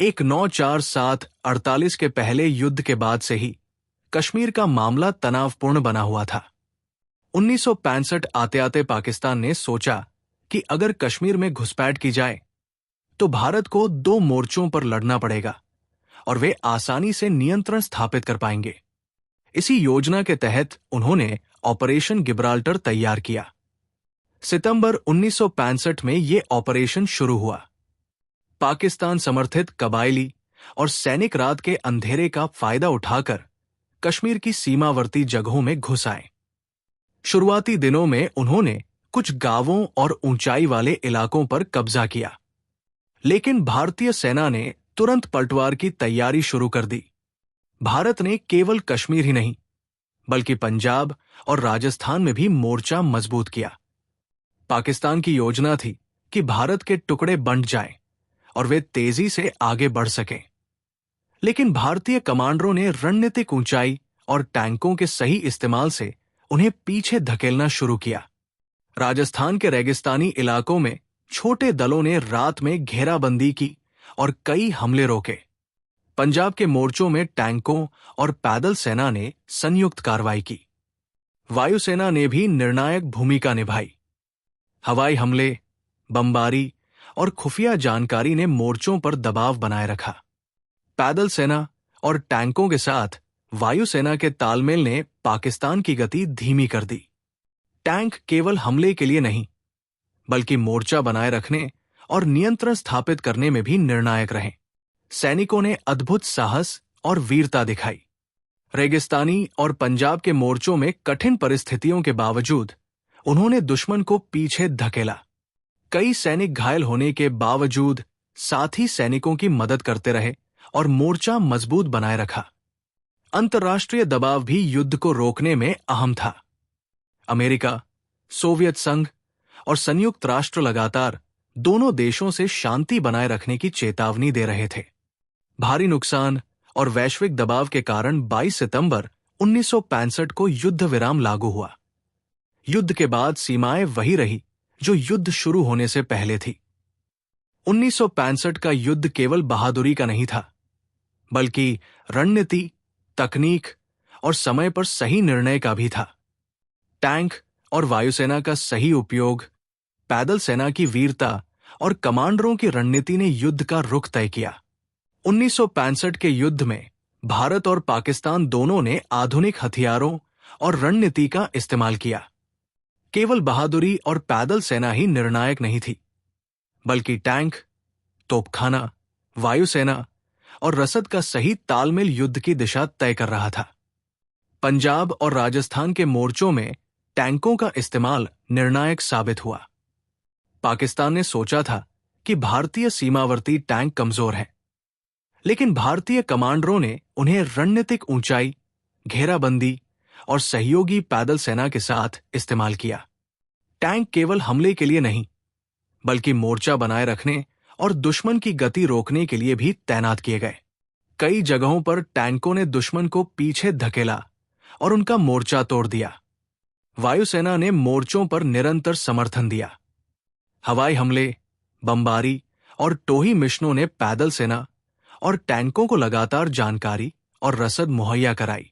एक 9/4/7/48 के पहले युद्ध के बाद से ही कश्मीर का मामला तनावपूर्ण बना हुआ था। 1965 आते आते पाकिस्तान ने सोचा कि अगर कश्मीर में घुसपैठ की जाए तो भारत को 2 मोर्चों पर लड़ना पड़ेगा और वे आसानी से नियंत्रण स्थापित कर पाएंगे। इसी योजना के तहत उन्होंने ऑपरेशन गिब्राल्टर तैयार किया। सितंबर 1965 में यह ऑपरेशन शुरू हुआ। पाकिस्तान समर्थित कबायली और सैनिक रात के अंधेरे का फायदा उठाकर कश्मीर की सीमावर्ती जगहों में घुस आए। शुरुआती दिनों में उन्होंने कुछ गांवों और ऊंचाई वाले इलाकों पर कब्जा किया, लेकिन भारतीय सेना ने तुरंत पलटवार की तैयारी शुरू कर दी। भारत ने केवल कश्मीर ही नहीं बल्कि पंजाब और राजस्थान में भी मोर्चा मजबूत किया। पाकिस्तान की योजना थी कि भारत के टुकड़े बंट जाएं और वे तेजी से आगे बढ़ सकें, लेकिन भारतीय कमांडरों ने रणनीतिक ऊंचाई और टैंकों के सही इस्तेमाल से उन्हें पीछे धकेलना शुरू किया। राजस्थान के रेगिस्तानी इलाकों में छोटे दलों ने रात में घेराबंदी की और कई हमले रोके। पंजाब के मोर्चों में टैंकों और पैदल सेना ने संयुक्त कार्रवाई की। वायुसेना ने भी निर्णायक भूमिका निभाई। हवाई हमले, बमबारी और खुफिया जानकारी ने मोर्चों पर दबाव बनाए रखा। पैदल सेना और टैंकों के साथ वायुसेना के तालमेल ने पाकिस्तान की गति धीमी कर दी। टैंक केवल हमले के लिए नहीं बल्कि मोर्चा बनाए रखने और नियंत्रण स्थापित करने में भी निर्णायक रहे। सैनिकों ने अद्भुत साहस और वीरता दिखाई। रेगिस्तानी और पंजाब के मोर्चों में कठिन परिस्थितियों के बावजूद उन्होंने दुश्मन को पीछे धकेला। कई सैनिक घायल होने के बावजूद साथी सैनिकों की मदद करते रहे और मोर्चा मजबूत बनाए रखा। अंतर्राष्ट्रीय दबाव भी युद्ध को रोकने में अहम था। अमेरिका, सोवियत संघ और संयुक्त राष्ट्र लगातार दोनों देशों से शांति बनाए रखने की चेतावनी दे रहे थे। भारी नुकसान और वैश्विक दबाव के कारण 22 सितंबर 1965 को युद्ध विराम लागू हुआ। युद्ध के बाद सीमाएं वही रही जो युद्ध शुरू होने से पहले थी। 1965 का युद्ध केवल बहादुरी का नहीं था बल्कि रणनीति, तकनीक और समय पर सही निर्णय का भी था। टैंक और वायुसेना का सही उपयोग, पैदल सेना की वीरता और कमांडरों की रणनीति ने युद्ध का रुख तय किया। 1965 के युद्ध में भारत और पाकिस्तान दोनों ने आधुनिक हथियारों और रणनीति का इस्तेमाल किया। केवल बहादुरी और पैदल सेना ही निर्णायक नहीं थी बल्कि टैंक, तोपखाना, वायुसेना और रसद का सही तालमेल युद्ध की दिशा तय कर रहा था। पंजाब और राजस्थान के मोर्चों में टैंकों का इस्तेमाल निर्णायक साबित हुआ। पाकिस्तान ने सोचा था कि भारतीय सीमावर्ती टैंक कमजोर हैं, लेकिन भारतीय कमांडरों ने उन्हें रणनीतिक ऊंचाई, घेराबंदी और सहयोगी पैदल सेना के साथ इस्तेमाल किया। टैंक केवल हमले के लिए नहीं बल्कि मोर्चा बनाए रखने और दुश्मन की गति रोकने के लिए भी तैनात किए गए। कई जगहों पर टैंकों ने दुश्मन को पीछे धकेला और उनका मोर्चा तोड़ दिया। वायुसेना ने मोर्चों पर निरंतर समर्थन दिया। हवाई हमले, बमबारी और टोही मिशनों ने पैदल सेना और टैंकों को लगातार जानकारी और रसद मुहैया कराई।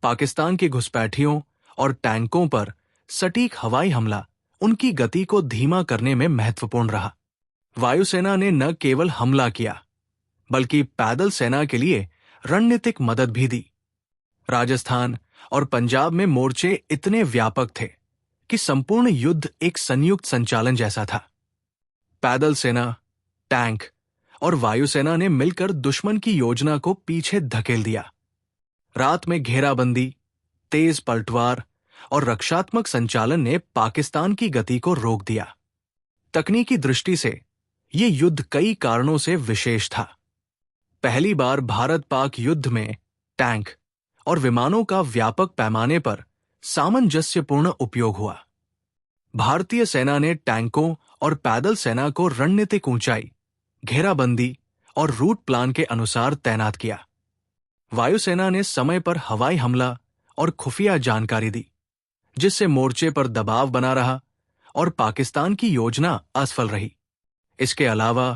पाकिस्तान की घुसपैठियों और टैंकों पर सटीक हवाई हमला उनकी गति को धीमा करने में महत्वपूर्ण रहा। वायुसेना ने न केवल हमला किया बल्कि पैदल सेना के लिए रणनीतिक मदद भी दी। राजस्थान और पंजाब में मोर्चे इतने व्यापक थे कि संपूर्ण युद्ध एक संयुक्त संचालन जैसा था। पैदल सेना, टैंक और वायुसेना ने मिलकर दुश्मन की योजना को पीछे धकेल दिया। रात में घेराबंदी, तेज पलटवार और रक्षात्मक संचालन ने पाकिस्तान की गति को रोक दिया। तकनीकी दृष्टि से यह युद्ध कई कारणों से विशेष था। पहली बार भारत-पाक युद्ध में टैंक और विमानों का व्यापक पैमाने पर सामंजस्यपूर्ण उपयोग हुआ। भारतीय सेना ने टैंकों और पैदल सेना को रणनीतिक ऊंचाई, घेराबंदी और रूट प्लान के अनुसार तैनात किया। वायुसेना ने समय पर हवाई हमला और खुफिया जानकारी दी, जिससे मोर्चे पर दबाव बना रहा और पाकिस्तान की योजना असफल रही। इसके अलावा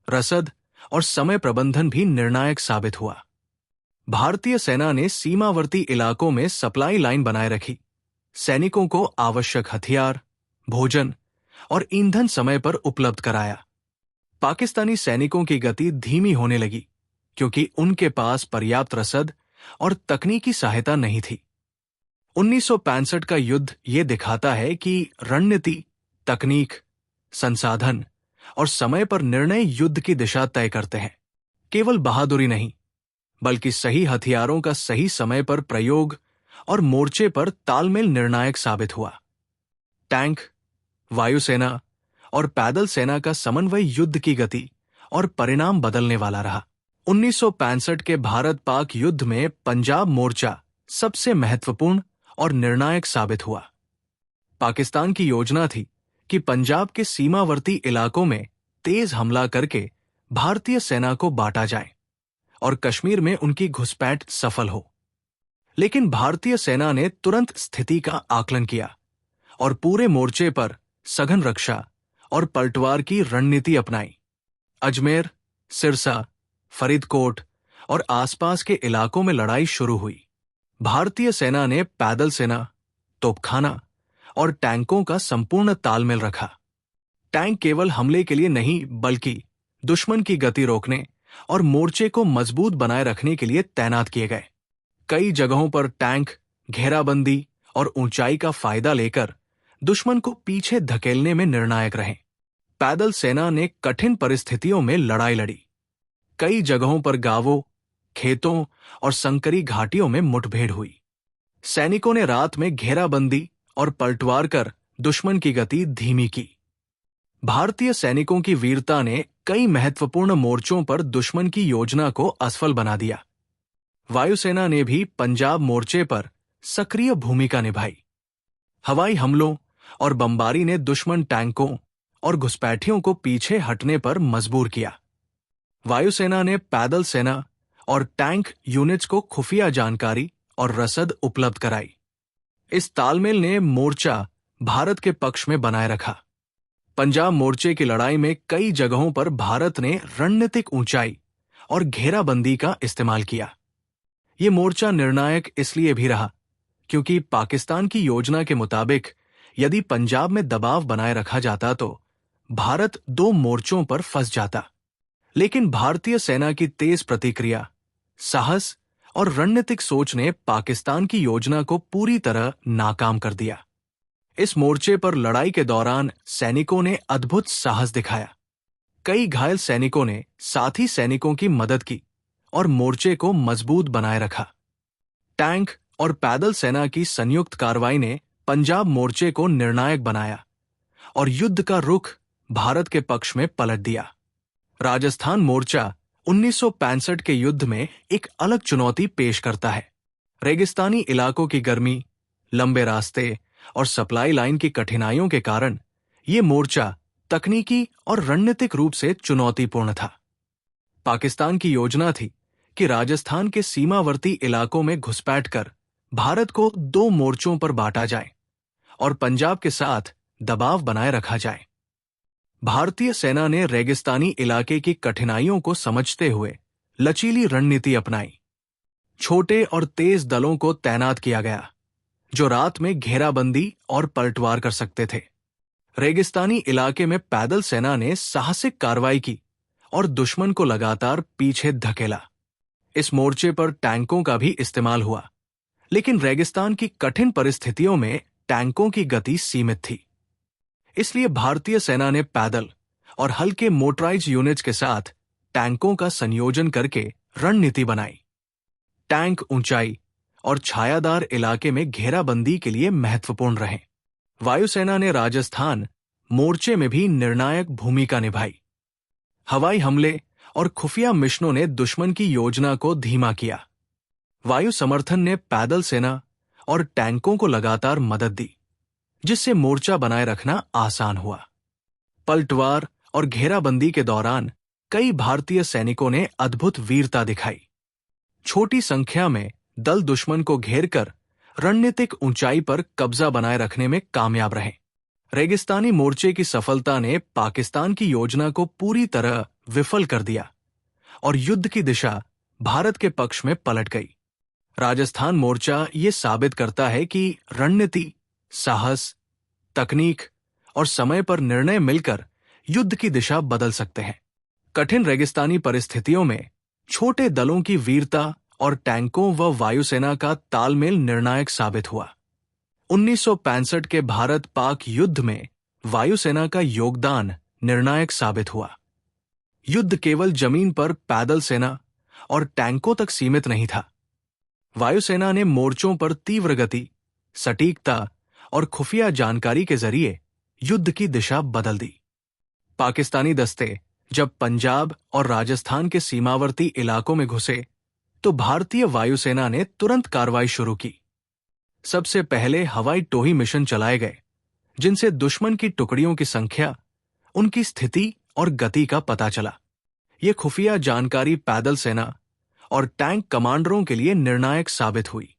रसद और समय प्रबंधन भी निर्णायक साबित हुआ। भारतीय सेना ने सीमावर्ती इलाकों में सप्लाई लाइन बनाए रखी, सैनिकों को आवश्यक हथियार, भोजन और ईंधन समय पर उपलब्ध कराया। पाकिस्तानी सैनिकों की गति धीमी होने लगी क्योंकि उनके पास पर्याप्त रसद और तकनीकी सहायता नहीं थी। 1965 का युद्ध ये दिखाता है कि रणनीति, तकनीक, संसाधन और समय पर निर्णय युद्ध की दिशा तय करते हैं। केवल बहादुरी नहीं, बल्कि सही हथियारों का सही समय पर प्रयोग और मोर्चे पर तालमेल निर्णायक साबित हुआ। टैंक, वायुसेना और पैदल सेना का समन्वय युद्ध की गति और परिणाम बदलने वाला रहा। 1965 के भारत-पाक युद्ध में पंजाब मोर्चा सबसे महत्वपूर्ण और निर्णायक साबित हुआ। पाकिस्तान की योजना थी कि पंजाब के सीमावर्ती इलाकों में तेज हमला करके भारतीय सेना को बांटा जाए और कश्मीर में उनकी घुसपैठ सफल हो। लेकिन भारतीय सेना ने तुरंत स्थिति का आकलन किया और पूरे मोर्चे पर सघन रक्षा और पलटवार की रणनीति अपनाई। अजमेर, सिरसा, फरीदकोट और आसपास के इलाकों में लड़ाई शुरू हुई। भारतीय सेना ने पैदल सेना, तोपखाना और टैंकों का संपूर्ण तालमेल रखा। टैंक केवल हमले के लिए नहीं, बल्कि दुश्मन की गति रोकने और मोर्चे को मजबूत बनाए रखने के लिए तैनात किए गए। कई जगहों पर टैंक घेराबंदी और ऊंचाई का फायदा लेकर दुश्मन को पीछे धकेलने में निर्णायक रहे। पैदल सेना ने कठिन परिस्थितियों में लड़ाई लड़ी। कई जगहों पर गांवों, खेतों और संकरी घाटियों में मुठभेड़ हुई। सैनिकों ने रात में घेराबंदी और पलटवार कर दुश्मन की गति धीमी की। भारतीय सैनिकों की वीरता ने कई महत्वपूर्ण मोर्चों पर दुश्मन की योजना को असफल बना दिया। वायुसेना ने भी पंजाब मोर्चे पर सक्रिय भूमिका निभाई। हवाई हमलों और बमबारी ने दुश्मन टैंकों और घुसपैठियों को पीछे हटने पर मजबूर किया। वायुसेना ने पैदल सेना और टैंक यूनिट्स को खुफिया जानकारी और रसद उपलब्ध कराई। इस तालमेल ने मोर्चा भारत के पक्ष में बनाए रखा। पंजाब मोर्चे की लड़ाई में कई जगहों पर भारत ने रणनीतिक ऊंचाई और घेराबंदी का इस्तेमाल किया। ये मोर्चा निर्णायक इसलिए भी रहा क्योंकि पाकिस्तान की योजना के मुताबिक यदि पंजाब में दबाव बनाए रखा जाता तो भारत 2 मोर्चों पर फंस जाता। लेकिन भारतीय सेना की तेज प्रतिक्रिया, साहस और रणनीतिक सोच ने पाकिस्तान की योजना को पूरी तरह नाकाम कर दिया। इस मोर्चे पर लड़ाई के दौरान सैनिकों ने अद्भुत साहस दिखाया। कई घायल सैनिकों ने साथी सैनिकों की मदद की और मोर्चे को मजबूत बनाए रखा। टैंक और पैदल सेना की संयुक्त कार्रवाई ने पंजाब मोर्चे को निर्णायक बनाया और युद्ध का रुख भारत के पक्ष में पलट दिया। राजस्थान मोर्चा 1965 के युद्ध में एक अलग चुनौती पेश करता है। रेगिस्तानी इलाकों की गर्मी, लंबे रास्ते और सप्लाई लाइन की कठिनाइयों के कारण ये मोर्चा तकनीकी और रणनीतिक रूप से चुनौतीपूर्ण था। पाकिस्तान की योजना थी कि राजस्थान के सीमावर्ती इलाकों में घुसपैठ कर भारत को 2 मोर्चों पर बांटा जाए और पंजाब के साथ दबाव बनाए रखा जाए। भारतीय सेना ने रेगिस्तानी इलाके की कठिनाइयों को समझते हुए लचीली रणनीति अपनाई। छोटे और तेज दलों को तैनात किया गया जो रात में घेराबंदी और पलटवार कर सकते थे। रेगिस्तानी इलाके में पैदल सेना ने साहसिक कार्रवाई की और दुश्मन को लगातार पीछे धकेला। इस मोर्चे पर टैंकों का भी इस्तेमाल हुआ, लेकिन रेगिस्तान की कठिन परिस्थितियों में टैंकों की गति सीमित थी। इसलिए भारतीय सेना ने पैदल और हल्के मोटराइज्ड यूनिट्स के साथ टैंकों का संयोजन करके रणनीति बनाई। टैंक ऊंचाई और छायादार इलाके में घेराबंदी के लिए महत्वपूर्ण रहे। वायुसेना ने राजस्थान मोर्चे में भी निर्णायक भूमिका निभाई। हवाई हमले और खुफिया मिशनों ने दुश्मन की योजना को धीमा किया। वायु समर्थन ने पैदल सेना और टैंकों को लगातार मदद दी, जिससे मोर्चा बनाए रखना आसान हुआ। पलटवार और घेराबंदी के दौरान कई भारतीय सैनिकों ने अद्भुत वीरता दिखाई। छोटी संख्या में दल दुश्मन को घेरकर रणनीतिक ऊंचाई पर कब्जा बनाए रखने में कामयाब रहे। रेगिस्तानी मोर्चे की सफलता ने पाकिस्तान की योजना को पूरी तरह विफल कर दिया और युद्ध की दिशा भारत के पक्ष में पलट गई। राजस्थान मोर्चा ये साबित करता है कि रणनीति, साहस, तकनीक और समय पर निर्णय मिलकर युद्ध की दिशा बदल सकते हैं। कठिन रेगिस्तानी परिस्थितियों में छोटे दलों की वीरता और टैंकों व वायुसेना का तालमेल निर्णायक साबित हुआ। 1965 के भारत पाक युद्ध में वायुसेना का योगदान निर्णायक साबित हुआ। युद्ध केवल जमीन पर पैदल सेना और टैंकों तक सीमित नहीं था। वायुसेना ने मोर्चों पर तीव्र गति, सटीकता और खुफिया जानकारी के जरिए युद्ध की दिशा बदल दी। पाकिस्तानी दस्ते जब पंजाब और राजस्थान के सीमावर्ती इलाकों में घुसे तो भारतीय वायुसेना ने तुरंत कार्रवाई शुरू की। सबसे पहले हवाई टोही मिशन चलाए गए, जिनसे दुश्मन की टुकड़ियों की संख्या, उनकी स्थिति और गति का पता चला। ये खुफिया जानकारी पैदल सेना और टैंक कमांडरों के लिए निर्णायक साबित हुई।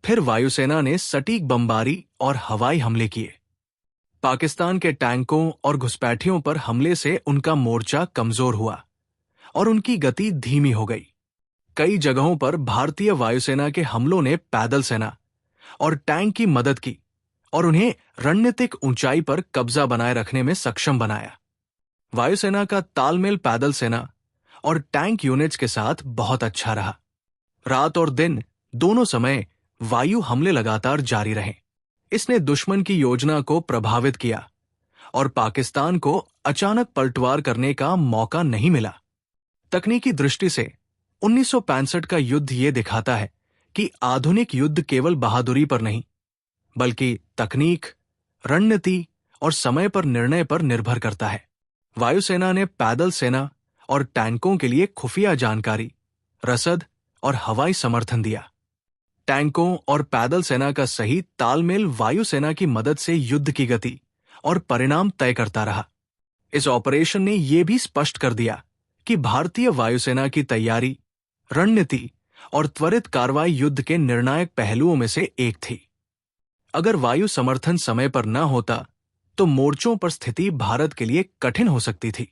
फिर वायुसेना ने सटीक बमबारी और हवाई हमले किए। पाकिस्तान के टैंकों और घुसपैठियों पर हमले से उनका मोर्चा कमजोर हुआ और उनकी गति धीमी हो गई। कई जगहों पर भारतीय वायुसेना के हमलों ने पैदल सेना और टैंक की मदद की और उन्हें रणनीतिक ऊंचाई पर कब्जा बनाए रखने में सक्षम बनाया। वायुसेना का तालमेल पैदल सेना और टैंक यूनिट्स के साथ बहुत अच्छा रहा। रात और दिन दोनों समय वायु हमले लगातार जारी रहे। इसने दुश्मन की योजना को प्रभावित किया और पाकिस्तान को अचानक पलटवार करने का मौका नहीं मिला। तकनीकी दृष्टि से 1965 का युद्ध ये दिखाता है कि आधुनिक युद्ध केवल बहादुरी पर नहीं, बल्कि तकनीक, रणनीति और समय पर निर्णय पर निर्भर करता है। वायुसेना ने पैदल सेना और टैंकों के लिए खुफिया जानकारी, रसद और हवाई समर्थन दिया। टैंकों और पैदल सेना का सही तालमेल वायुसेना की मदद से युद्ध की गति और परिणाम तय करता रहा। इस ऑपरेशन ने यह भी स्पष्ट कर दिया कि भारतीय वायुसेना की तैयारी, रणनीति और त्वरित कार्रवाई युद्ध के निर्णायक पहलुओं में से एक थी। अगर वायु समर्थन समय पर न होता तो मोर्चों पर स्थिति भारत के लिए कठिन हो सकती थी।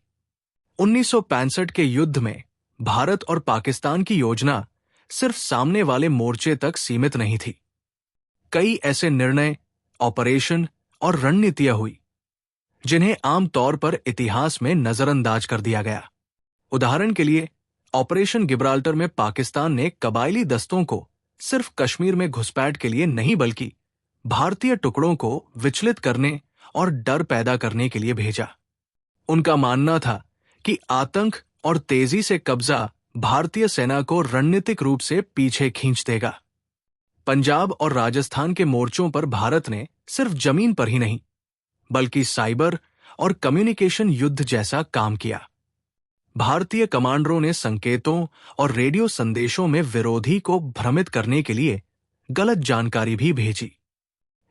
1965 के युद्ध में भारत और पाकिस्तान की योजना सिर्फ सामने वाले मोर्चे तक सीमित नहीं थी। कई ऐसे निर्णय, ऑपरेशन और रणनीतियां हुई जिन्हें आमतौर पर इतिहास में नजरअंदाज कर दिया गया। उदाहरण के लिए, ऑपरेशन गिब्राल्टर में पाकिस्तान ने कबायली दस्तों को सिर्फ कश्मीर में घुसपैठ के लिए नहीं, बल्कि भारतीय टुकड़ों को विचलित करने और डर पैदा करने के लिए भेजा। उनका मानना था कि आतंक और तेजी से कब्जा भारतीय सेना को रणनीतिक रूप से पीछे खींच देगा। पंजाब और राजस्थान के मोर्चों पर भारत ने सिर्फ जमीन पर ही नहीं, बल्कि साइबर और कम्युनिकेशन युद्ध जैसा काम किया। भारतीय कमांडरों ने संकेतों और रेडियो संदेशों में विरोधी को भ्रमित करने के लिए गलत जानकारी भी भेजी।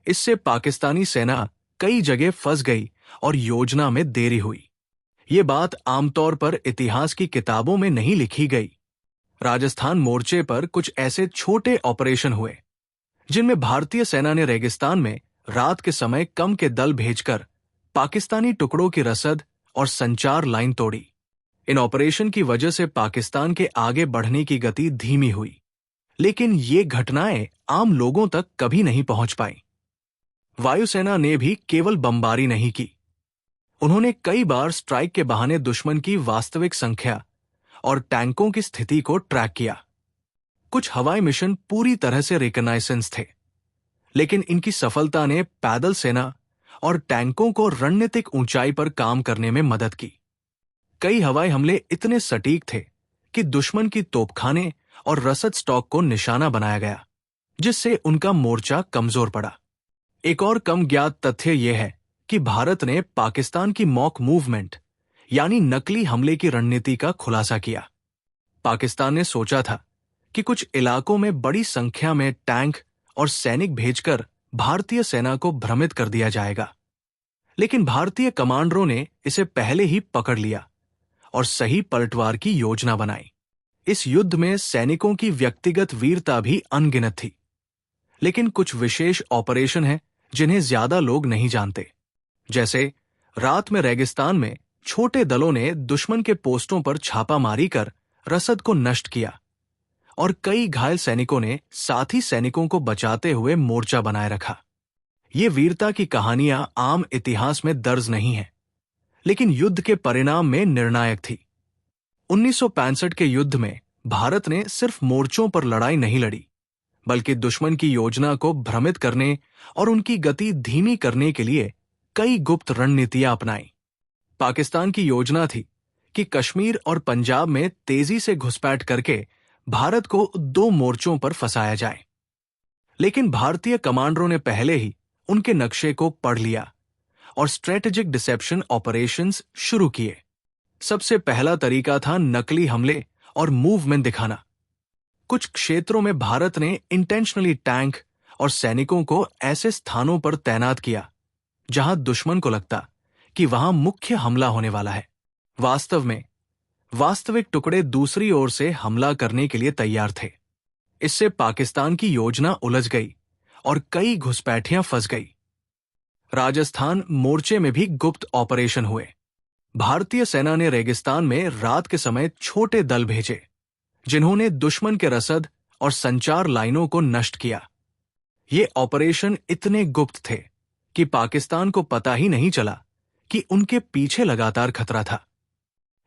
इससे पाकिस्तानी सेना कई जगह फंस गई और योजना में देरी हुई। ये बात आमतौर पर इतिहास की किताबों में नहीं लिखी गई। राजस्थान मोर्चे पर कुछ ऐसे छोटे ऑपरेशन हुए जिनमें भारतीय सेना ने रेगिस्तान में रात के समय कम के दल भेजकर पाकिस्तानी टुकड़ों की रसद और संचार लाइन तोड़ी। इन ऑपरेशन की वजह से पाकिस्तान के आगे बढ़ने की गति धीमी हुई, लेकिन ये घटनाएं आम लोगों तक कभी नहीं पहुंच पाई। वायुसेना ने भी केवल बमबारी नहीं की, उन्होंने कई बार स्ट्राइक के बहाने दुश्मन की वास्तविक संख्या और टैंकों की स्थिति को ट्रैक किया। कुछ हवाई मिशन पूरी तरह से रिकॉनाइसेंस थे, लेकिन इनकी सफलता ने पैदल सेना और टैंकों को रणनीतिक ऊंचाई पर काम करने में मदद की। कई हवाई हमले इतने सटीक थे कि दुश्मन की तोपखाने और रसद स्टॉक को निशाना बनाया गया, जिससे उनका मोर्चा कमजोर पड़ा। एक और कम ज्ञात तथ्य यह है कि भारत ने पाकिस्तान की मॉक मूवमेंट यानी नकली हमले की रणनीति का खुलासा किया। पाकिस्तान ने सोचा था कि कुछ इलाकों में बड़ी संख्या में टैंक और सैनिक भेजकर भारतीय सेना को भ्रमित कर दिया जाएगा, लेकिन भारतीय कमांडरों ने इसे पहले ही पकड़ लिया और सही पलटवार की योजना बनाई। इस युद्ध में सैनिकों की व्यक्तिगत वीरता भी अनगिनत थी, लेकिन कुछ विशेष ऑपरेशन हैं जिन्हें ज्यादा लोग नहीं जानते। जैसे रात में रेगिस्तान में छोटे दलों ने दुश्मन के पोस्टों पर छापामारी कर रसद को नष्ट किया और कई घायल सैनिकों ने साथी सैनिकों को बचाते हुए मोर्चा बनाए रखा। ये वीरता की कहानियां आम इतिहास में दर्ज नहीं है, लेकिन युद्ध के परिणाम में निर्णायक थी। 1965 के युद्ध में भारत ने सिर्फ मोर्चों पर लड़ाई नहीं लड़ी, बल्कि दुश्मन की योजना को भ्रमित करने और उनकी गति धीमी करने के लिए कई गुप्त रणनीतियां अपनाई। पाकिस्तान की योजना थी कि कश्मीर और पंजाब में तेजी से घुसपैठ करके भारत को दो मोर्चों पर फंसाया जाए। लेकिन भारतीय कमांडरों ने पहले ही उनके नक्शे को पढ़ लिया और स्ट्रेटेजिक डिसेप्शन ऑपरेशंस शुरू किए। सबसे पहला तरीका था नकली हमले और मूवमेंट दिखाना। कुछ क्षेत्रों में भारत ने इंटेंशनली टैंक और सैनिकों को ऐसे स्थानों पर तैनात किया जहां दुश्मन को लगता कि वहां मुख्य हमला होने वाला है। वास्तव में वास्तविक टुकड़े दूसरी ओर से हमला करने के लिए तैयार थे। इससे पाकिस्तान की योजना उलझ गई और कई घुसपैठियां फंस गई। राजस्थान मोर्चे में भी गुप्त ऑपरेशन हुए। भारतीय सेना ने रेगिस्तान में रात के समय छोटे दल भेजे, जिन्होंने दुश्मन के रसद और संचार लाइनों को नष्ट किया। ये ऑपरेशन इतने गुप्त थे कि पाकिस्तान को पता ही नहीं चला कि उनके पीछे लगातार खतरा था।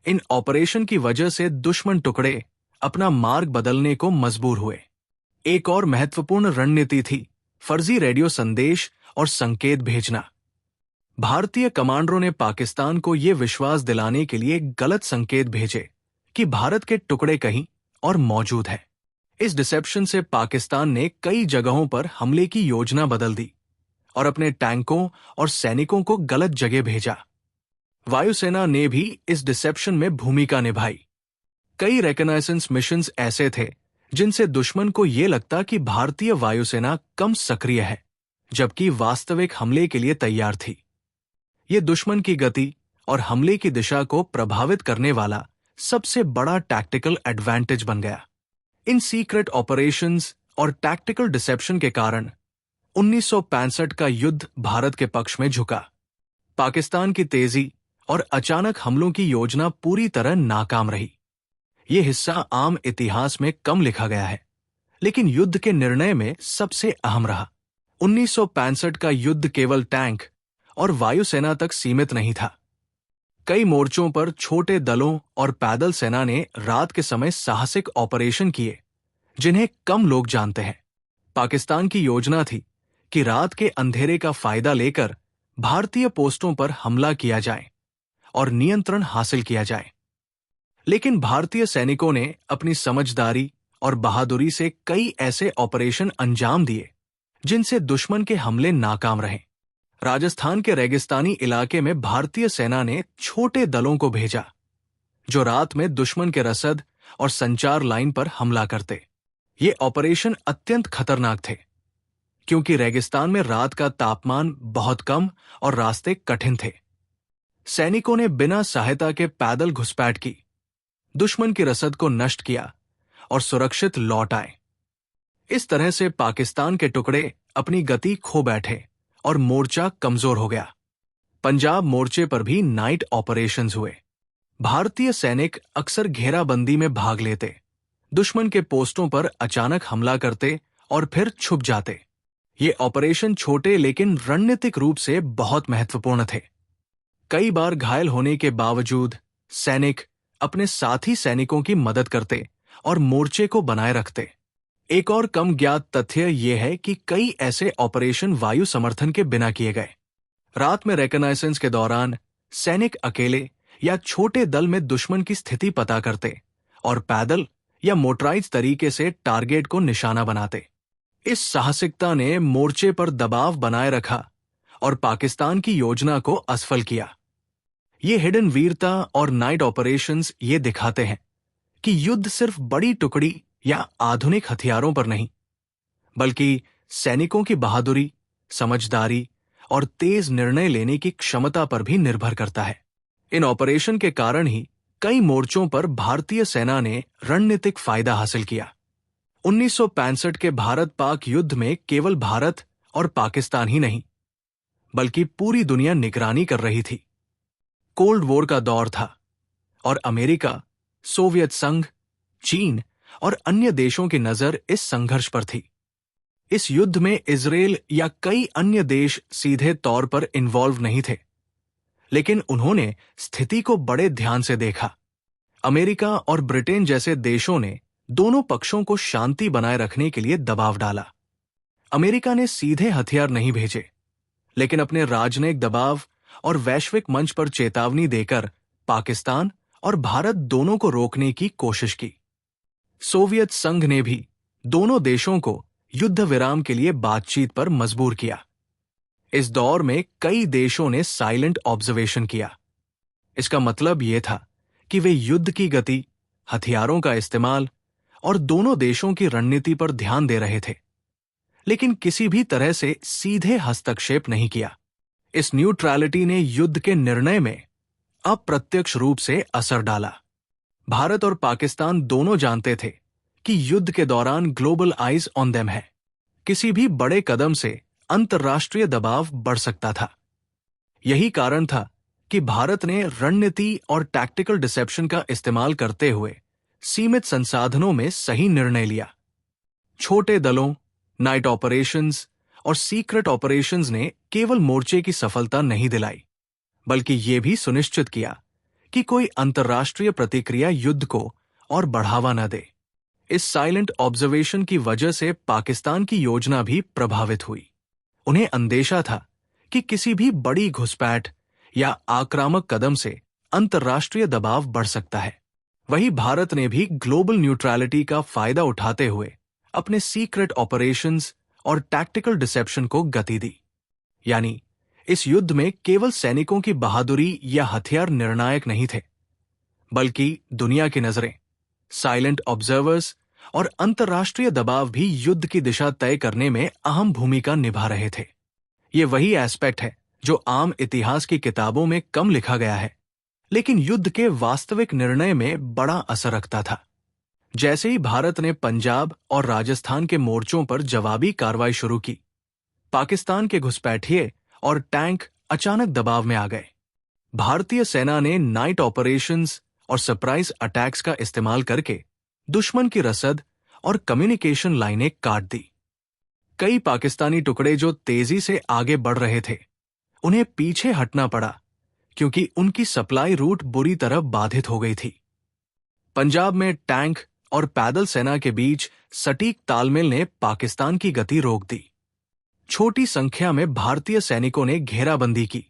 इन ऑपरेशन की वजह से दुश्मन टुकड़े अपना मार्ग बदलने को मजबूर हुए। एक और महत्वपूर्ण रणनीति थी फर्जी रेडियो संदेश और संकेत भेजना। भारतीय कमांडरों ने पाकिस्तान को यह विश्वास दिलाने के लिए गलत संकेत भेजे कि भारत के टुकड़े कहीं और मौजूद हैं। इस डिसेप्शन से पाकिस्तान ने कई जगहों पर हमले की योजना बदल दी और अपने टैंकों और सैनिकों को गलत जगह भेजा। वायुसेना ने भी इस डिसेप्शन में भूमिका निभाई। कई रेकॉनाइसेंस मिशंस ऐसे थे जिनसे दुश्मन को यह लगता कि भारतीय वायुसेना कम सक्रिय है, जबकि वास्तविक हमले के लिए तैयार थी। ये दुश्मन की गति और हमले की दिशा को प्रभावित करने वाला सबसे बड़ा टैक्टिकल एडवांटेज बन गया। इन सीक्रेट ऑपरेशंस और टैक्टिकल डिसेप्शन के कारण 1965 का युद्ध भारत के पक्ष में झुका। पाकिस्तान की तेजी और अचानक हमलों की योजना पूरी तरह नाकाम रही। यह हिस्सा आम इतिहास में कम लिखा गया है, लेकिन युद्ध के निर्णय में सबसे अहम रहा। 1965 का युद्ध केवल टैंक और वायुसेना तक सीमित नहीं था। कई मोर्चों पर छोटे दलों और पैदल सेना ने रात के समय साहसिक ऑपरेशन किए, जिन्हें कम लोग जानते हैं। पाकिस्तान की योजना थी कि रात के अंधेरे का फायदा लेकर भारतीय पोस्टों पर हमला किया जाए और नियंत्रण हासिल किया जाए। लेकिन भारतीय सैनिकों ने अपनी समझदारी और बहादुरी से कई ऐसे ऑपरेशन अंजाम दिए जिनसे दुश्मन के हमले नाकाम रहे। राजस्थान के रेगिस्तानी इलाके में भारतीय सेना ने छोटे दलों को भेजा, जो रात में दुश्मन के रसद और संचार लाइन पर हमला करते। ये ऑपरेशन अत्यंत खतरनाक थे, क्योंकि रेगिस्तान में रात का तापमान बहुत कम और रास्ते कठिन थे। सैनिकों ने बिना सहायता के पैदल घुसपैठ की, दुश्मन की रसद को नष्ट किया और सुरक्षित लौट आए। इस तरह से पाकिस्तान के टुकड़े अपनी गति खो बैठे और मोर्चा कमजोर हो गया। पंजाब मोर्चे पर भी नाइट ऑपरेशंस हुए। भारतीय सैनिक अक्सर घेराबंदी में भाग लेते, दुश्मन के पोस्टों पर अचानक हमला करते और फिर छुप जाते। ये ऑपरेशन छोटे लेकिन रणनीतिक रूप से बहुत महत्वपूर्ण थे। कई बार घायल होने के बावजूद सैनिक अपने साथी सैनिकों की मदद करते और मोर्चे को बनाए रखते। एक और कम ज्ञात तथ्य यह है कि कई ऐसे ऑपरेशन वायु समर्थन के बिना किए गए। रात में रेकॉनाइसेंस के दौरान सैनिक अकेले या छोटे दल में दुश्मन की स्थिति पता करते और पैदल या मोटराइज तरीके से टारगेट को निशाना बनाते। इस साहसिकता ने मोर्चे पर दबाव बनाए रखा और पाकिस्तान की योजना को असफल किया। ये हिडन वीरता और नाइट ऑपरेशंस ये दिखाते हैं कि युद्ध सिर्फ बड़ी टुकड़ी या आधुनिक हथियारों पर नहीं, बल्कि सैनिकों की बहादुरी, समझदारी और तेज निर्णय लेने की क्षमता पर भी निर्भर करता है। इन ऑपरेशन के कारण ही कई मोर्चों पर भारतीय सेना ने रणनीतिक फायदा हासिल किया। 1965 के भारत-पाक युद्ध में केवल भारत और पाकिस्तान ही नहीं, बल्कि पूरी दुनिया निगरानी कर रही थी। कोल्ड वॉर का दौर था और अमेरिका, सोवियत संघ चीन और अन्य देशों की नजर इस संघर्ष पर थी। इस युद्ध में इजराइल या कई अन्य देश सीधे तौर पर इन्वॉल्व नहीं थे, लेकिन उन्होंने स्थिति को बड़े ध्यान से देखा। अमेरिका और ब्रिटेन जैसे देशों ने दोनों पक्षों को शांति बनाए रखने के लिए दबाव डाला। अमेरिका ने सीधे हथियार नहीं भेजे, लेकिन अपने राजनयिक दबाव और वैश्विक मंच पर चेतावनी देकर पाकिस्तान और भारत दोनों को रोकने की कोशिश की। सोवियत संघ ने भी दोनों देशों को युद्ध विराम के लिए बातचीत पर मजबूर किया। इस दौर में कई देशों ने साइलेंट ऑब्जर्वेशन किया। इसका मतलब यह था कि वे युद्ध की गति, हथियारों का इस्तेमाल और दोनों देशों की रणनीति पर ध्यान दे रहे थे, लेकिन किसी भी तरह से सीधे हस्तक्षेप नहीं किया। इस न्यूट्रलिटी ने युद्ध के निर्णय में अप्रत्यक्ष रूप से असर डाला। भारत और पाकिस्तान दोनों जानते थे कि युद्ध के दौरान ग्लोबल आइज ऑन देम है। किसी भी बड़े कदम से अंतर्राष्ट्रीय दबाव बढ़ सकता था। यही कारण था कि भारत ने रणनीति और टैक्टिकल डिसेप्शन का इस्तेमाल करते हुए सीमित संसाधनों में सही निर्णय लिया। छोटे दलों, नाइट ऑपरेशंस और सीक्रेट ऑपरेशंस ने केवल मोर्चे की सफलता नहीं दिलाई, बल्कि ये भी सुनिश्चित किया कि कोई अंतर्राष्ट्रीय प्रतिक्रिया युद्ध को और बढ़ावा न दे। इस साइलेंट ऑब्जर्वेशन की वजह से पाकिस्तान की योजना भी प्रभावित हुई। उन्हें अंदेशा था कि किसी भी बड़ी घुसपैठ या आक्रामक कदम से अंतर्राष्ट्रीय दबाव बढ़ सकता है। वहीं भारत ने भी ग्लोबल न्यूट्रलिटी का फायदा उठाते हुए अपने सीक्रेट ऑपरेशंस और टैक्टिकल डिसेप्शन को गति दी। यानी इस युद्ध में केवल सैनिकों की बहादुरी या हथियार निर्णायक नहीं थे, बल्कि दुनिया की नजरें, साइलेंट ऑब्जर्वर्स और अंतर्राष्ट्रीय दबाव भी युद्ध की दिशा तय करने में अहम भूमिका निभा रहे थे। ये वही एस्पेक्ट है जो आम इतिहास की किताबों में कम लिखा गया है, लेकिन युद्ध के वास्तविक निर्णय में बड़ा असर रखता था। जैसे ही भारत ने पंजाब और राजस्थान के मोर्चों पर जवाबी कार्रवाई शुरू की, पाकिस्तान के घुसपैठिए और टैंक अचानक दबाव में आ गए। भारतीय सेना ने नाइट ऑपरेशंस और सरप्राइज अटैक्स का इस्तेमाल करके दुश्मन की रसद और कम्युनिकेशन लाइनें काट दी। कई पाकिस्तानी टुकड़े जो तेजी से आगे बढ़ रहे थे, उन्हें पीछे हटना पड़ा क्योंकि उनकी सप्लाई रूट बुरी तरह बाधित हो गई थी। पंजाब में टैंक और पैदल सेना के बीच सटीक तालमेल ने पाकिस्तान की गति रोक दी। छोटी संख्या में भारतीय सैनिकों ने घेराबंदी की,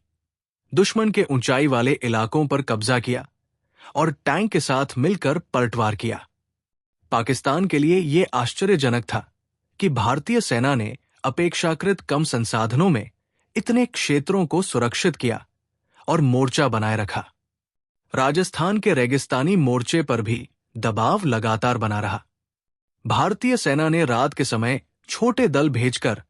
दुश्मन के ऊंचाई वाले इलाकों पर कब्जा किया और टैंक के साथ मिलकर पलटवार किया। पाकिस्तान के लिए यह आश्चर्यजनक था कि भारतीय सेना ने अपेक्षाकृत कम संसाधनों में इतने क्षेत्रों को सुरक्षित किया और मोर्चा बनाए रखा। राजस्थान के रेगिस्तानी मोर्चे पर भी दबाव लगातार बना रहा। भारतीय सेना ने रात के समय छोटे दल भेजकर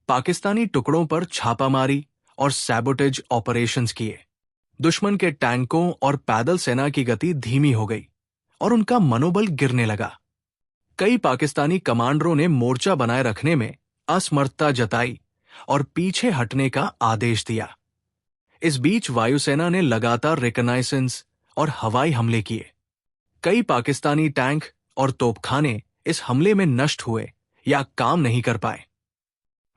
पाकिस्तानी टुकड़ों पर छापामारी और सैबोटेज ऑपरेशंस किए। दुश्मन के टैंकों और पैदल सेना की गति धीमी हो गई और उनका मनोबल गिरने लगा। कई पाकिस्तानी कमांडरों ने मोर्चा बनाए रखने में असमर्थता जताई और पीछे हटने का आदेश दिया। इस बीच वायुसेना ने लगातार रिकॉनाइसेंस और हवाई हमले किए। कई पाकिस्तानी टैंक और तोपखाने इस हमले में नष्ट हुए या काम नहीं कर पाए।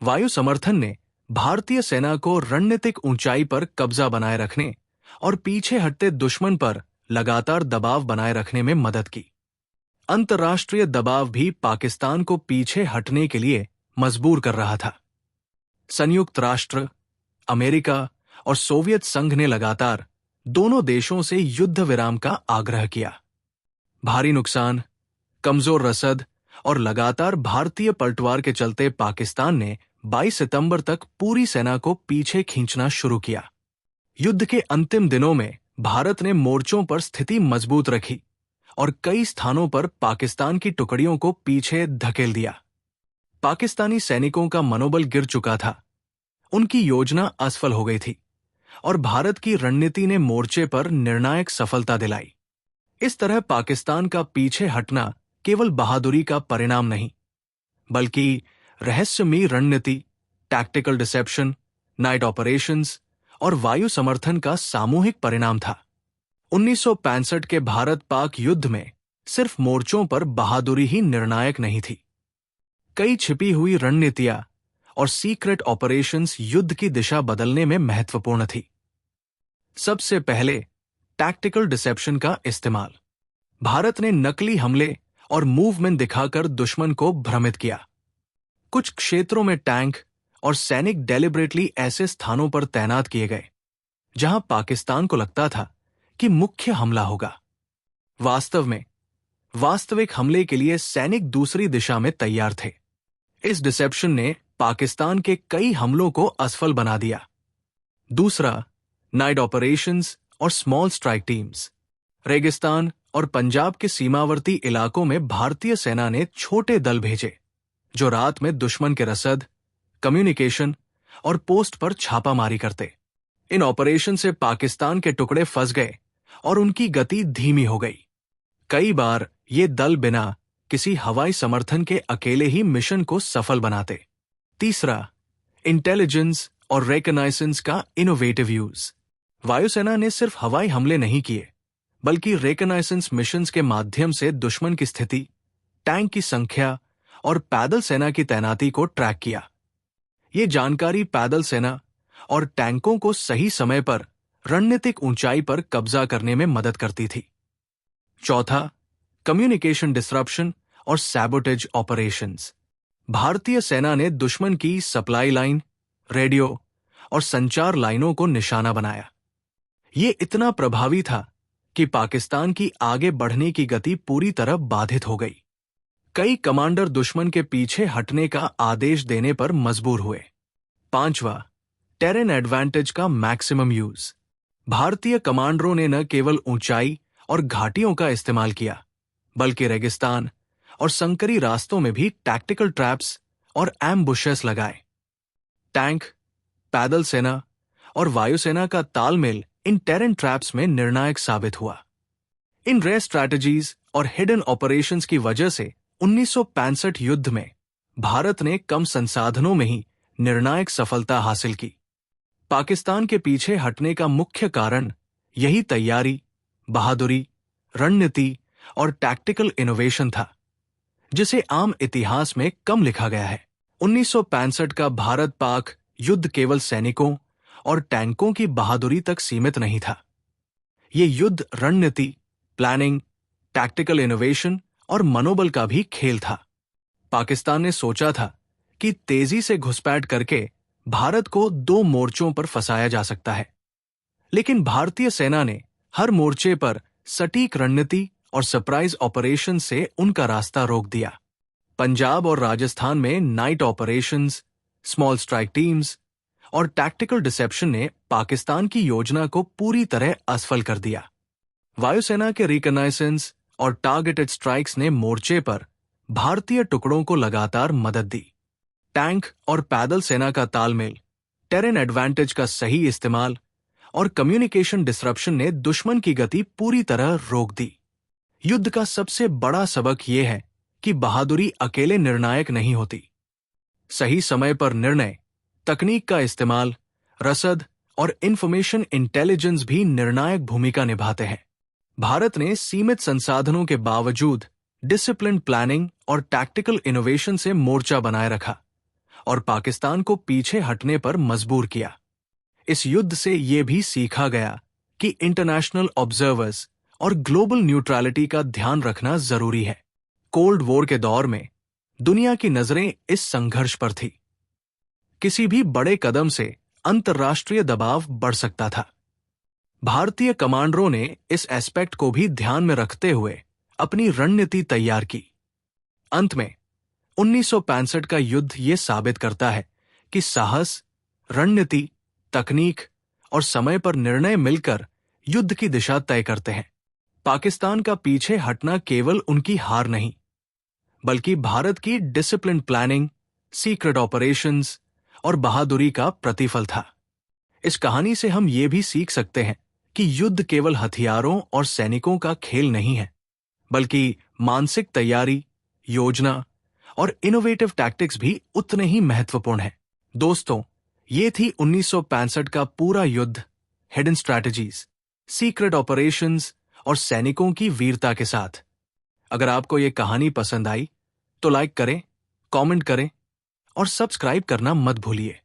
वायु समर्थन ने भारतीय सेना को रणनीतिक ऊंचाई पर कब्जा बनाए रखने और पीछे हटते दुश्मन पर लगातार दबाव बनाए रखने में मदद की। अंतर्राष्ट्रीय दबाव भी पाकिस्तान को पीछे हटने के लिए मजबूर कर रहा था। संयुक्त राष्ट्र, अमेरिका और सोवियत संघ ने लगातार दोनों देशों से युद्ध विराम का आग्रह किया। भारी नुकसान, कमजोर रसद और लगातार भारतीय पलटवार के चलते पाकिस्तान ने 22 सितंबर तक पूरी सेना को पीछे खींचना शुरू किया। युद्ध के अंतिम दिनों में भारत ने मोर्चों पर स्थिति मजबूत रखी और कई स्थानों पर पाकिस्तान की टुकड़ियों को पीछे धकेल दिया। पाकिस्तानी सैनिकों का मनोबल गिर चुका था, उनकी योजना असफल हो गई थी और भारत की रणनीति ने मोर्चे पर निर्णायक सफलता दिलाई। इस तरह पाकिस्तान का पीछे हटना केवल बहादुरी का परिणाम नहीं, बल्कि रहस्यमयी रणनीति, टैक्टिकल डिसेप्शन, नाइट ऑपरेशंस और वायु समर्थन का सामूहिक परिणाम था। 1965 के भारत पाक युद्ध में सिर्फ मोर्चों पर बहादुरी ही निर्णायक नहीं थी। कई छिपी हुई रणनीतियां और सीक्रेट ऑपरेशंस युद्ध की दिशा बदलने में महत्वपूर्ण थी। सबसे पहले टैक्टिकल डिसेप्शन का इस्तेमाल। भारत ने नकली हमले और मूवमेंट दिखाकर दुश्मन को भ्रमित किया। कुछ क्षेत्रों में टैंक और सैनिक डेलिब्रेटली ऐसे स्थानों पर तैनात किए गए जहां पाकिस्तान को लगता था कि मुख्य हमला होगा। वास्तव में वास्तविक हमले के लिए सैनिक दूसरी दिशा में तैयार थे। इस डिसेप्शन ने पाकिस्तान के कई हमलों को असफल बना दिया। दूसरा, नाइट ऑपरेशंस और स्मॉल स्ट्राइक टीम्स। रेगिस्तान और पंजाब के सीमावर्ती इलाकों में भारतीय सेना ने छोटे दल भेजे जो रात में दुश्मन के रसद, कम्युनिकेशन और पोस्ट पर छापामारी करते। इन ऑपरेशन से पाकिस्तान के टुकड़े फंस गए और उनकी गति धीमी हो गई। कई बार ये दल बिना किसी हवाई समर्थन के अकेले ही मिशन को सफल बनाते। तीसरा, इंटेलिजेंस और रेकनाइसेंस का इनोवेटिव यूज। वायुसेना ने सिर्फ हवाई हमले नहीं किए, बल्कि रेकनाइसेंस मिशंस के माध्यम से दुश्मन की स्थिति, टैंक की संख्या और पैदल सेना की तैनाती को ट्रैक किया। ये जानकारी पैदल सेना और टैंकों को सही समय पर रणनीतिक ऊंचाई पर कब्जा करने में मदद करती थी। चौथा, कम्युनिकेशन डिसरप्शन और सैबोटेज ऑपरेशंस। भारतीय सेना ने दुश्मन की सप्लाई लाइन, रेडियो और संचार लाइनों को निशाना बनाया। ये इतना प्रभावी था कि पाकिस्तान की आगे बढ़ने की गति पूरी तरह बाधित हो गई। कई कमांडर दुश्मन के पीछे हटने का आदेश देने पर मजबूर हुए। पांचवा, टेरेन एडवांटेज का मैक्सिमम यूज। भारतीय कमांडरों ने न केवल ऊंचाई और घाटियों का इस्तेमाल किया, बल्कि रेगिस्तान और संकरी रास्तों में भी टैक्टिकल ट्रैप्स और एम्बुशेस लगाए। टैंक, पैदल सेना और वायुसेना का तालमेल इन टेरेन ट्रैप्स में निर्णायक साबित हुआ। इन रेयर स्ट्रैटेजीज और हिडन ऑपरेशंस की वजह से 1965 युद्ध में भारत ने कम संसाधनों में ही निर्णायक सफलता हासिल की। पाकिस्तान के पीछे हटने का मुख्य कारण यही तैयारी, बहादुरी, रणनीति और टैक्टिकल इनोवेशन था, जिसे आम इतिहास में कम लिखा गया है। 1965 का भारत पाक युद्ध केवल सैनिकों और टैंकों की बहादुरी तक सीमित नहीं था। ये युद्ध रणनीति, प्लानिंग, टैक्टिकल इनोवेशन और मनोबल का भी खेल था। पाकिस्तान ने सोचा था कि तेजी से घुसपैठ करके भारत को 2 मोर्चों पर फंसाया जा सकता है, लेकिन भारतीय सेना ने हर मोर्चे पर सटीक रणनीति और सरप्राइज ऑपरेशन से उनका रास्ता रोक दिया। पंजाब और राजस्थान में night operations, small strike teams और टैक्टिकल डिसेप्शन ने पाकिस्तान की योजना को पूरी तरह असफल कर दिया। वायुसेना के रिकनाइसेंस और टारगेटेड स्ट्राइक्स ने मोर्चे पर भारतीय टुकड़ों को लगातार मदद दी। टैंक और पैदल सेना का तालमेल, टेरेन एडवांटेज का सही इस्तेमाल और कम्युनिकेशन डिसरप्शन ने दुश्मन की गति पूरी तरह रोक दी। युद्ध का सबसे बड़ा सबक यह है कि बहादुरी अकेले निर्णायक नहीं होती। सही समय पर निर्णय, तकनीक का इस्तेमाल, रसद और इंफॉर्मेशन इंटेलिजेंस भी निर्णायक भूमिका निभाते हैं। भारत ने सीमित संसाधनों के बावजूद डिसिप्लिन प्लानिंग और टैक्टिकल इनोवेशन से मोर्चा बनाए रखा और पाकिस्तान को पीछे हटने पर मजबूर किया। इस युद्ध से यह भी सीखा गया कि इंटरनेशनल ऑब्जर्वर्स और ग्लोबल न्यूट्रलिटी का ध्यान रखना जरूरी है। कोल्ड वॉर के दौर में दुनिया की नजरें इस संघर्ष पर थी। किसी भी बड़े कदम से अंतर्राष्ट्रीय दबाव बढ़ सकता था। भारतीय कमांडरों ने इस एस्पेक्ट को भी ध्यान में रखते हुए अपनी रणनीति तैयार की। अंत में 1965 का युद्ध ये साबित करता है कि साहस, रणनीति, तकनीक और समय पर निर्णय मिलकर युद्ध की दिशा तय करते हैं। पाकिस्तान का पीछे हटना केवल उनकी हार नहीं, बल्कि भारत की डिसिप्लिन प्लानिंग, सीक्रेट ऑपरेशंस और बहादुरी का प्रतिफल था। इस कहानी से हम ये भी सीख सकते हैं कि युद्ध केवल हथियारों और सैनिकों का खेल नहीं है, बल्कि मानसिक तैयारी, योजना और इनोवेटिव टैक्टिक्स भी उतने ही महत्वपूर्ण हैं। दोस्तों, ये थी 1965 का पूरा युद्ध, हिडन स्ट्रैटेजीज, सीक्रेट ऑपरेशंस और सैनिकों की वीरता के साथ। अगर आपको ये कहानी पसंद आई तो लाइक करें, कमेंट करें और सब्सक्राइब करना मत भूलिए।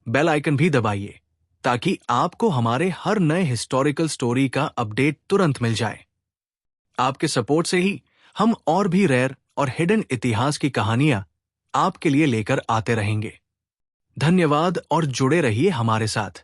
बेल आइकन भी दबाइए ताकि आपको हमारे हर नए हिस्टोरिकल स्टोरी का अपडेट तुरंत मिल जाए। आपके सपोर्ट से ही हम और भी रेयर और हिडन इतिहास की कहानियां आपके लिए लेकर आते रहेंगे। धन्यवाद और जुड़े रहिए हमारे साथ।